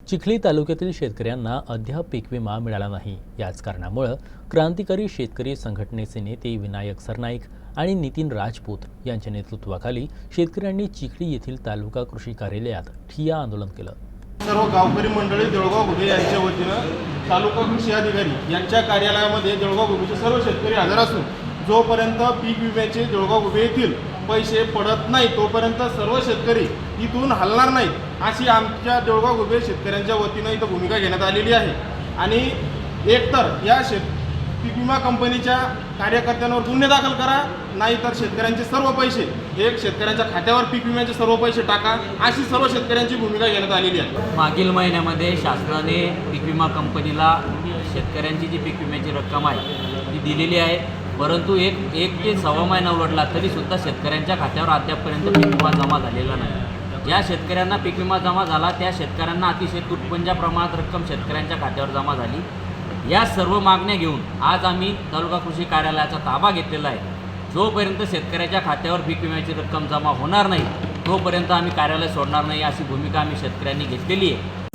चिखली तालुक्यातील शेतकऱ्यांना अद्याप पीक विमा मिळाला नाही। याच कारणामुळे क्रांतिकारी शेतकरी संघटनेचे नेते विनायक सरनाईक आणि नितीन राजपूत यांच्या नेतृत्वाखाली शेतकऱ्यांनी चिखली येथील तालुका कृषी कार्यालयात ठिय्या आंदोलन केलं। सर्व गावकरी मंडळी जळगाव घुगे यांच्या वतीनं तालुका कृषी अधिकारी यांच्या कार्यालयामध्ये जळगाव घुगेचे सर्व शेतकरी हजर असून जोपर्यंत पीक विम्याचे जळगाव घुगे येथील पैसे पडत नाही तोपर्यंत सर्व शेतकरी इथून हलणार नाहीत अशी आमच्या जळगाव घुगे शेतकऱ्यांच्या वतीनं इथं भूमिका घेण्यात आलेली आहे। आणि एकतर या पीक विमा कंपनीच्या कार्यकर्त्यांवर गुन्हे दाखल करा, नाहीतर शेतकऱ्यांचे सर्व पैसे एक शेतकऱ्यांच्या खात्यावर पीक विम्याचे सर्व पैसे टाका अशी सर्व शेतकऱ्यांची भूमिका घेण्यात आलेली आहे। मागील महिन्यामध्ये शासनाने पीक विमा कंपनीला शेतकऱ्यांची जी पीक विम्याची रक्कम आहे ती दिलेली आहे, परंतु एक ते सव्वा महिना उलटला तरीसुद्धा शेतकऱ्यांच्या खात्यावर अद्यापपर्यंत पीक विमा जमा झालेला नाही। ज्या शेतकऱ्यांना पीक विमा जमा झाला त्या शेतकऱ्यांना अतिशय तुटपुंजा प्रमाणात रक्कम शेतकऱ्यांच्या खात्यावर जमा झाली। या सर्व मागण्या घेऊन आज आम्ही तालुका कृषी कार्यालयाचा ताबा घेतलेला आहे। जोपर्यंत शेतकऱ्याच्या खात्यावर पीक विम्याची रक्कम जमा होणार नाही तोपर्यंत आम्ही कार्यालय सोडणार नाही अशी भूमिका आम्ही शेतकऱ्यांनी घेतलेली आहे।